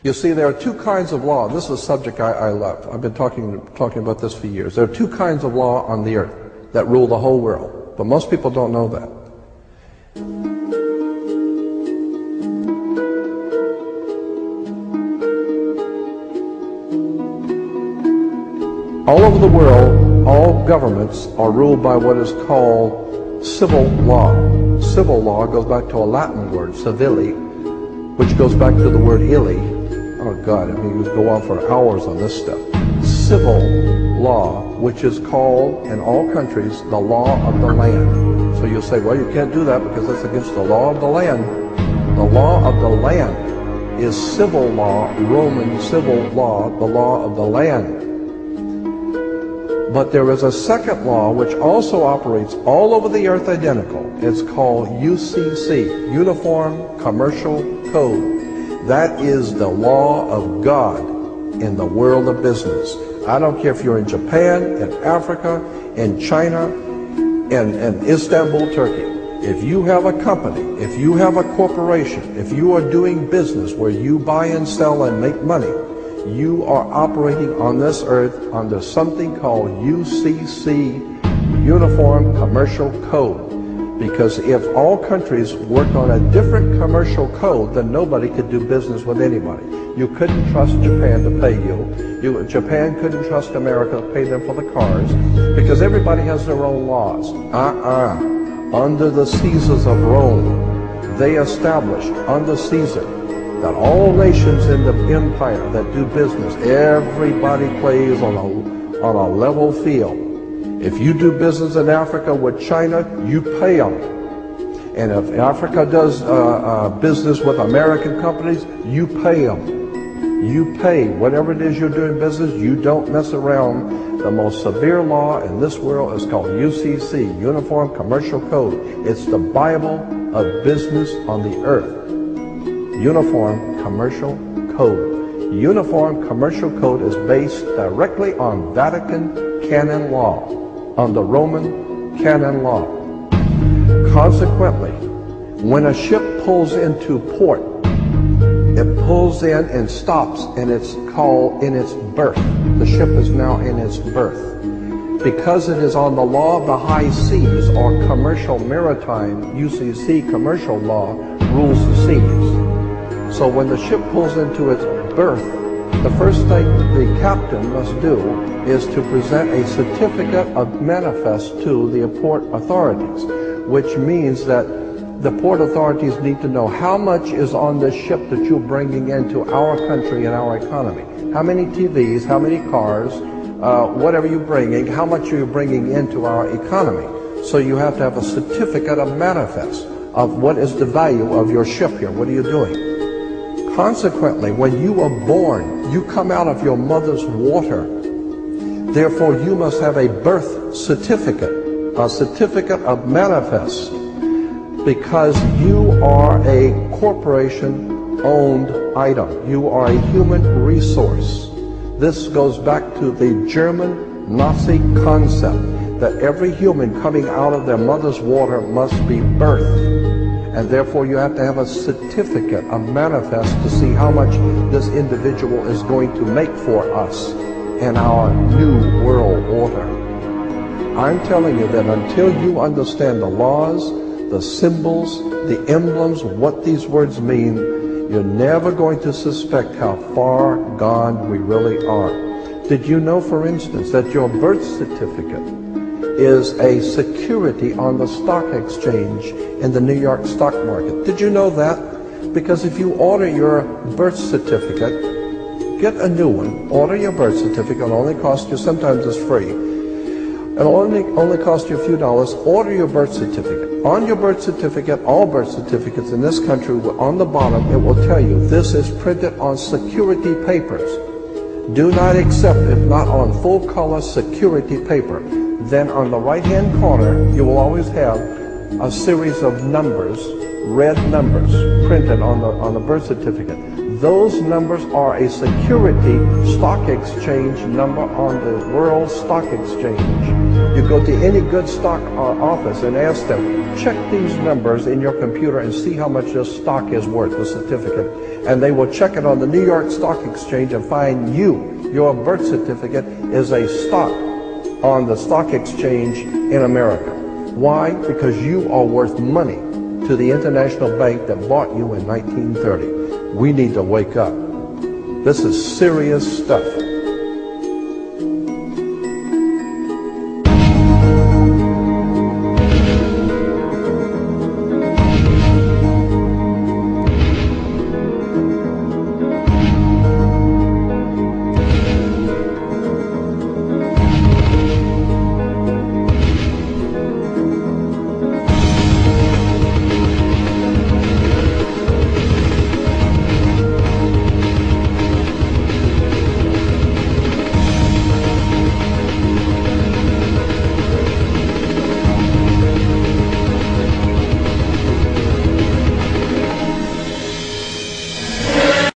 You see, there are two kinds of law. This is a subject I love. I've been talking about this for years. There are two kinds of law on the earth that rule the whole world, but most people don't know that. All over the world, all governments are ruled by what is called civil law. Civil law goes back to a Latin word, civili, which goes back to the word illi. Oh God, I mean, you could go on for hours on this stuff. Civil law, which is called in all countries the law of the land. So you'll say, well, you can't do that because that's against the law of the land. The law of the land is civil law, Roman civil law, the law of the land. But there is a second law which also operates all over the earth identical. It's called UCC, Uniform Commercial Code. That is the law of God in the world of business. I don't care if you're in Japan, in Africa, in China, in Istanbul, Turkey. If you have a company, if you have a corporation, if you are doing business where you buy and sell and make money, you are operating on this earth under something called UCC, Uniform Commercial Code. Because if all countries worked on a different commercial code, then nobody could do business with anybody. You couldn't trust Japan to pay you. Japan couldn't trust America to pay them for the cars, because everybody has their own laws. Under the Caesars of Rome, they established under Caesar that all nations in the empire that do business, everybody plays on a level field. If you do business in Africa with China, you pay them. And if Africa does business with American companies, you pay them. You pay. Whatever it is you're doing business, you don't mess around. The most severe law in this world is called UCC, Uniform Commercial Code. It's the Bible of business on the earth. Uniform Commercial Code. Uniform Commercial Code is based directly on Vatican canon law, on the Roman canon law. Consequently, when a ship pulls into port, it pulls in and stops, and it's called in its berth. The ship is now in its berth. Because it is on the law of the high seas, or commercial maritime, UCC commercial law, rules the seas. So when the ship pulls into its berth, the first thing the captain must do is to present a certificate of manifest to the port authorities, which means that the port authorities need to know how much is on the ship that you're bringing into our country and our economy. How many TVs, how many cars, whatever you're bringing, how much are you bringing into our economy. So you have to have a certificate of manifest of what is the value of your ship here. What are you doing? Consequently, when you are born, you come out of your mother's water. Therefore, you must have a birth certificate, a certificate of manifest, because you are a corporation-owned item. You are a human resource. This goes back to the German Nazi concept that every human coming out of their mother's water must be birthed. And therefore you have to have a certificate, a manifest, to see how much this individual is going to make for us in our new world order. I'm telling you that until you understand the laws, the symbols, the emblems, what these words mean, you're never going to suspect how far gone we really are. Did you know, for instance, that your birth certificate is a security on the stock exchange in the New York stock market? Did you know that? Because if you order your birth certificate, get a new one, order your birth certificate, it'll only cost you, sometimes it's free, it'll only cost you a few dollars. Order your birth certificate. On your birth certificate, all birth certificates in this country, on the bottom, it will tell you this is printed on security papers. Do not accept if not on full color security paper. Then on the right-hand corner, you will always have a series of numbers, red numbers, printed on the birth certificate. Those numbers are a security stock exchange number on the World Stock Exchange. You go to any good stock office and ask them, check these numbers in your computer and see how much this stock is worth, the certificate. And they will check it on the New York Stock Exchange and find your birth certificate is a stock on the stock exchange in America. Why? Because you are worth money to the international bank that bought you in 1930. We need to wake up. This is serious stuff.